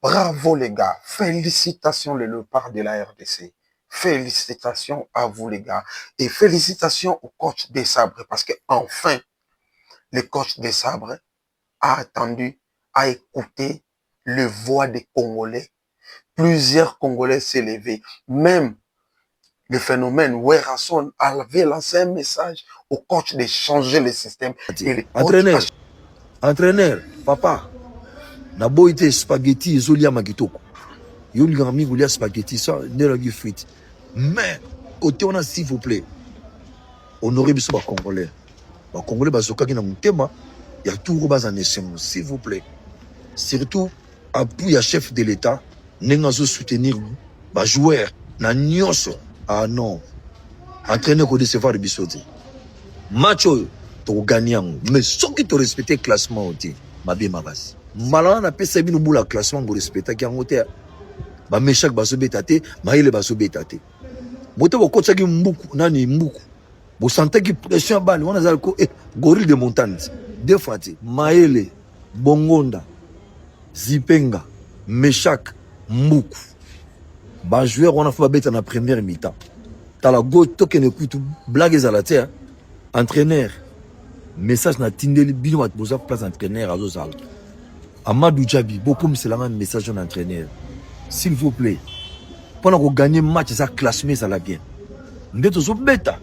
Bravo les gars. Félicitations le léopard de la RDC. Félicitations à vous les gars. Et félicitations au coach des sabres parce que enfin, le coach des sabres a attendu, a écouté les voix des Congolais. Plusieurs Congolais s'est levé. Même le phénomène Werrason avait lancé un message au coach de changer le système. Et le coach entraîneur, papa, na boite spaghetti ezolia magitoko. Yo li ngami volia spaghetti ça ne la frites. Mais côté on a s'il vous plaît. Honorez biso ba Congolais. Ba Congolais bazoka ki na mutema ya tout bas en essence s'il vous plaît. Surtout appui à chef de l'État nenga zo soutenir ba joueur na nyonso. Ah non. Entraîneur ko décevoir biso te. Match to gagner mais ceux qui te respecter classement oti mabe mabasi. Malana na pesa bino bula classement go respecter ki ngote ba meshak baso betate maile baso betate. Moto ko kocha ki mbuku nani mbuku. Bo sante ki pression bali wana za ko gorille de montagne. Deux fois ti maile bongonda zipenga meshak mbuku. Ba joueur wana fa beta na première mi-temps. Tala go token écoute blague za la terre. Entraîneur message na tindeli bino wat boza place entraîneur azozala. Amadou Djabi, beaucoup me un message d'un entraîneur. S'il vous plaît, pendant qu'on gagne match, ça classement, ça l'a bien. Nous sommes bêta.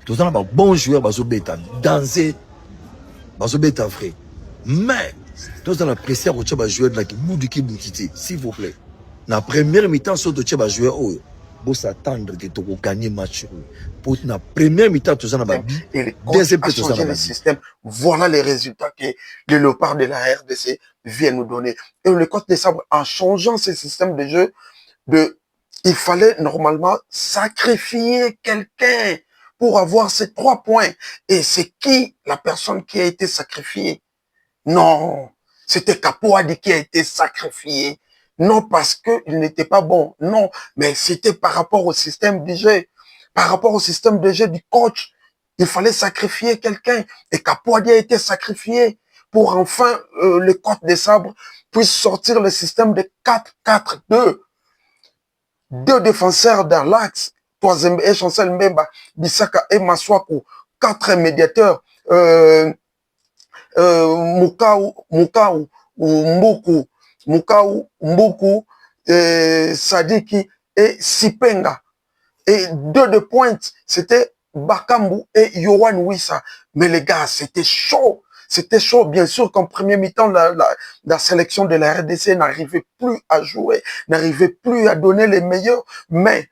Nous sommes un bon joueur, nous sommes bêta. Danser, nous sommes bêta vrai. Mais, nous sommes la pression pour les joueurs de qui boutité. S'il vous plaît. Dans la première mi-temps, sur les joueurs, vous s'attendre que tu gagner match. Pour la première mi-temps, tu as deuxième mi-temps, changer le système. Voilà les résultats que les léopards de la RDC viennent nous donner. Et le coach des sabres, en changeant ce système de jeu, il fallait normalement sacrifier quelqu'un pour avoir ces 3 points. Et c'est qui la personne qui a été sacrifiée? Non, c'était Capoadi qui a été sacrifié. Non parce qu'il n'était pas bon, non, mais c'était par rapport au système de jeu. Par rapport au système de jeu du coach, il fallait sacrifier quelqu'un. Et Capoadi a été sacrifié pour enfin le coach des sabres puisse sortir le système de 4-4-2. 2 défenseurs dans l'axe, troisième et Chancel Mbemba, Bissaka et Maswaku, 4 médiateurs, Mbuku, Sadiki et Sipenga. Et 2 de pointe, c'était Bakambu et Yohan Wissa. Mais les gars, c'était chaud. C'était chaud. Bien sûr qu'en premier mi-temps, la sélection de la RDC n'arrivait plus à jouer, n'arrivait plus à donner les meilleurs. Mais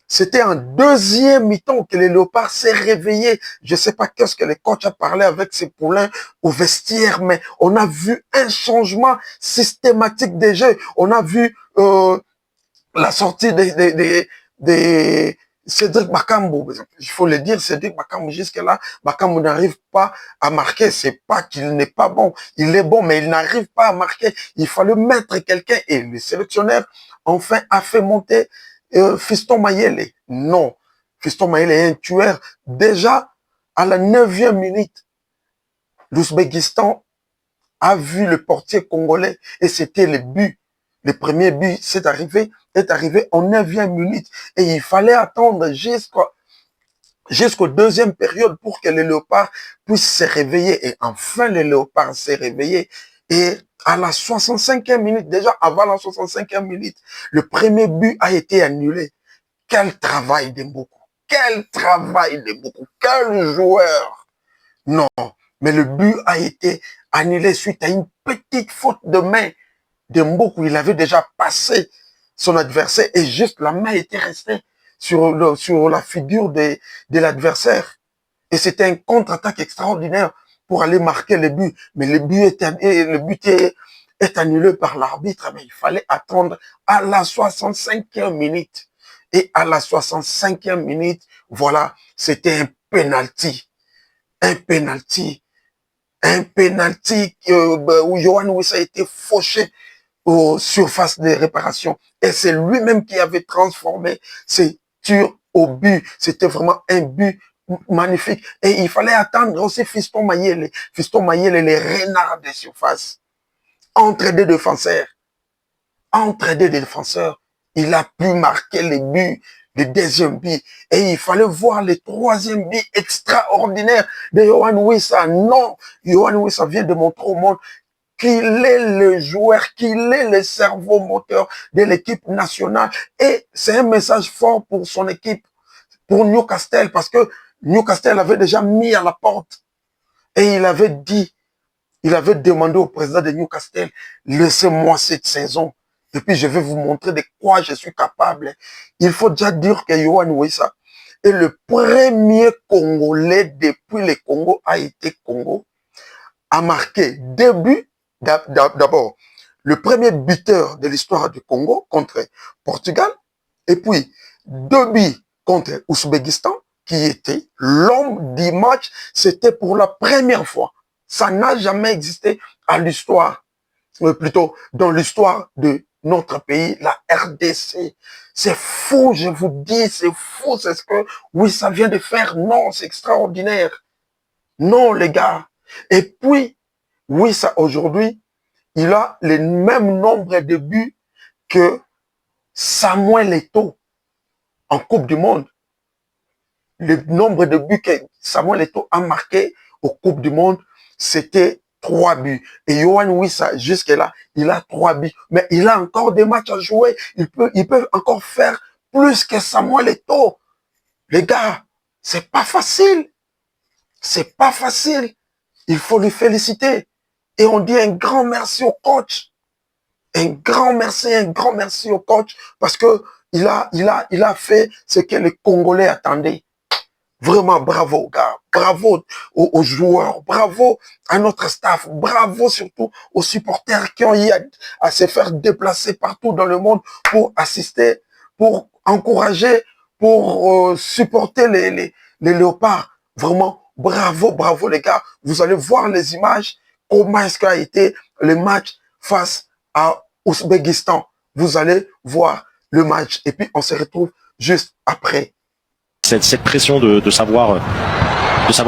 c'était en deuxième mi-temps que les léopards s'est réveillé. Je ne sais pas qu'est-ce que le coach a parlé avec ses poulains au vestiaire, mais on a vu un changement systématique des jeux. On a vu la sortie des Cédric Bakambu. Il faut le dire, Cédric Bakambu, jusque-là, Bakambu n'arrive pas à marquer. C'est pas qu'il n'est pas bon. Il est bon, mais il n'arrive pas à marquer. Il fallait mettre quelqu'un. Et le sélectionneur, enfin, a fait monter Fiston Mayele. Non. Fiston Mayele est un tueur. Déjà, à la 9e minute, l'Ouzbékistan a vu le portier congolais et c'était le but. Le premier but est arrivé en 9e minute. Et il fallait attendre jusqu'au deuxième période pour que les léopards puissent se réveiller. Et enfin, les léopards s'est réveillé. Et à la 65e minute, déjà avant la 65e minute, le premier but a été annulé. Quel travail de Mboko! Quel travail de Mboko! Quel joueur! Non, mais le but a été annulé suite à une petite faute de main de Mboko. Il avait déjà passé son adversaire et juste la main était restée sur la figure de l'adversaire. Et c'était un contre-attaque extraordinaire pour aller marquer le but. Mais le but est annulé par l'arbitre. Mais il fallait attendre à la 65e minute. Et à la 65e minute, voilà, c'était un penalty. Un penalty. Un penalty où Yohan Wissa a été fauché aux surfaces de réparation. Et c'est lui-même qui avait transformé ces tirs au but. C'était vraiment un but magnifique. Et il fallait attendre aussi Fiston Mayele. Fiston Mayele, les renards des surfaces. Entre 2 défenseurs. entre deux défenseurs, il a pu marquer les buts, le deuxième but. Et il fallait voir le troisième but extraordinaire de Yohan Wissa. Non, Yohan Wissa vient de montrer au monde qu'il est le joueur, qu'il est le cerveau moteur de l'équipe nationale. Et c'est un message fort pour son équipe, pour Newcastle, parce que Newcastle avait déjà mis à la porte. Et il avait dit, il avait demandé au président de Newcastle, laissez-moi cette saison. Et puis je vais vous montrer de quoi je suis capable. Il faut déjà dire que Yohan Wissa est le premier Congolais depuis le Congo a été Congo, a marqué 2 buts. D'abord, le premier buteur de l'histoire du Congo contre Portugal, et puis 2 buts contre Ouzbékistan, qui était l'homme du match. C'était pour la première fois. Ça n'a jamais existé à l'histoire, plutôt dans l'histoire de notre pays, la RDC. C'est fou, je vous dis, c'est fou, c'est ce que, oui, ça vient de faire. Non, c'est extraordinaire. Non, les gars. Et puis, oui, ça, aujourd'hui, il a le même nombre de buts que Samuel Eto'o en Coupe du Monde. Le nombre de buts que Samuel Eto'o a marqué aux Coupes du Monde, c'était 3 buts. Et Yohan Wissa, jusque-là, il a 3 buts. Mais il a encore des matchs à jouer. Il peut encore faire plus que Samuel Eto'o. Les gars, c'est pas facile. C'est pas facile. Il faut lui féliciter. Et on dit un grand merci au coach. Un grand merci au coach parce que il a fait ce que les Congolais attendaient. Vraiment, bravo, gars. Bravo aux joueurs. Bravo à notre staff. Bravo surtout aux supporters qui ont eu à se faire déplacer partout dans le monde pour assister, pour encourager, pour supporter les léopards. Vraiment, bravo, bravo les gars. Vous allez voir les images. Comment est-ce qu'a été le match face à Ouzbékistan. Vous allez voir le match. Et puis, on se retrouve juste après. Cette pression de savoir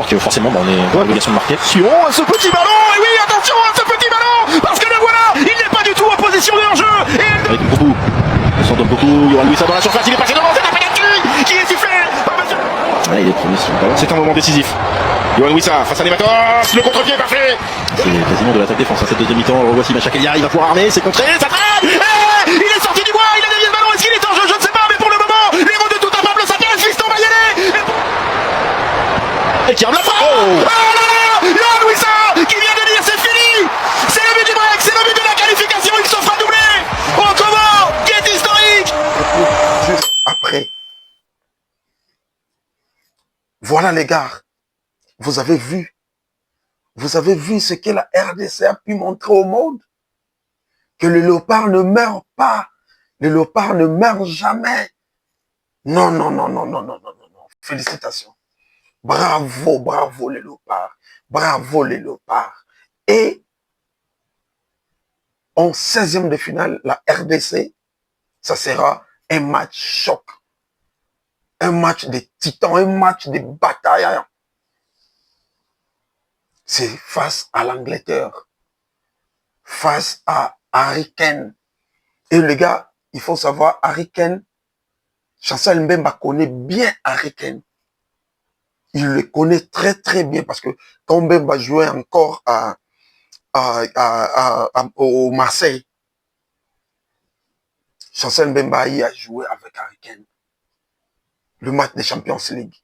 que forcément on est en obligation de marquer. Attention à ce petit ballon, et oui, attention à ce petit ballon, parce que le voilà, il n'est pas du tout en position de hors-jeu. Et... Avec beaucoup, on s'en donne beaucoup, Yohan Wissa dans la surface, il est passé devant, c'est un penalty qui est sifflé. Ouais, il est premier sur le ballon. C'est un moment décisif. Yohan Wissa face à Nematos, le contre-pied est parfait. C'est quasiment de l'attaque défense à cette deuxième mi-temps. On voit si Machakelia, il va pouvoir armer, c'est contré, ça traîne. Il est sorti du bois, il a dévié le ballon, est-ce qu'il est en jeu? Je ne sais pas, mais pour le moment, les mots de tout un peuple s'appellent, Fiston va y aller. Et qui arme la frappe. Oh là là, Yohan Wissa qui vient de dire c'est fini. C'est le but du break, c'est le but de la qualification, il se fera doubler. Oh comment, qui est historique. Juste après. Voilà les gars, vous avez vu ce que la RDC a pu montrer au monde. Que le léopard ne meurt pas. Le léopard ne meurt jamais. Non, non, non, non, non, non, non, non, non. Félicitations. Bravo, bravo les léopards. Bravo les léopards. Et en 16e de finale, la RDC, ça sera un match choc. Un match de titans, un match de bataille. C'est face à l'Angleterre. Face à Harry Kane. Et les gars, il faut savoir, Harry Kane, Chancel Mbemba connaît bien Harry Kane. Il le connaît très très bien parce que quand Mbemba jouait encore au Marseille, Chancel Mbemba y a joué avec Harry Kane. Le match des Champions League.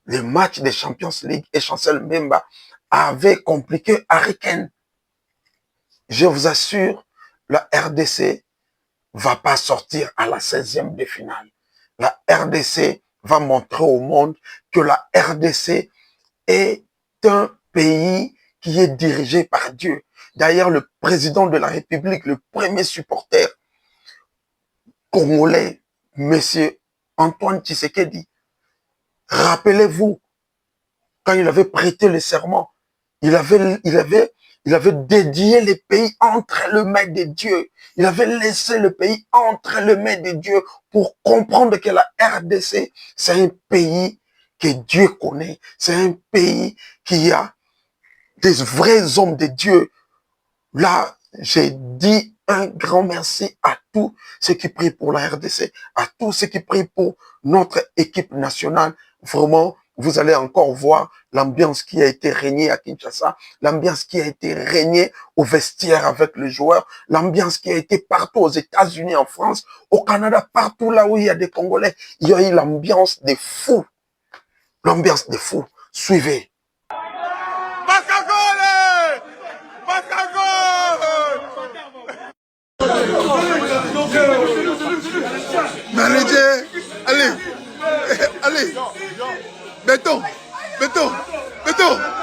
Le match des Champions League et Chancel Mbemba avait compliqué Harry Kane. Je vous assure, la RDC va pas sortir à la 16e de finale. La RDC va montrer au monde que la RDC est un pays qui est dirigé par Dieu. D'ailleurs, le président de la République, le premier supporter congolais, monsieur Antoine Tshisekedi, rappelez-vous, quand il avait prêté le serment, il avait dédié le pays entre les mains de Dieu. Il avait laissé le pays entre les mains de Dieu pour comprendre que la RDC, c'est un pays que Dieu connaît. C'est un pays qui a des vrais hommes de Dieu. Là, j'ai dis un grand merci à tous ceux qui prient pour la RDC, à tous ceux qui prient pour notre équipe nationale. Vraiment, vous allez encore voir l'ambiance qui a été régnée à Kinshasa, l'ambiance qui a été régnée au vestiaire avec les joueurs, l'ambiance qui a été partout aux États-Unis, en France, au Canada, partout là où il y a des Congolais. Il y a eu l'ambiance des fous. L'ambiance des fous. Suivez. Manager, allez, allez, béton, béton, béton.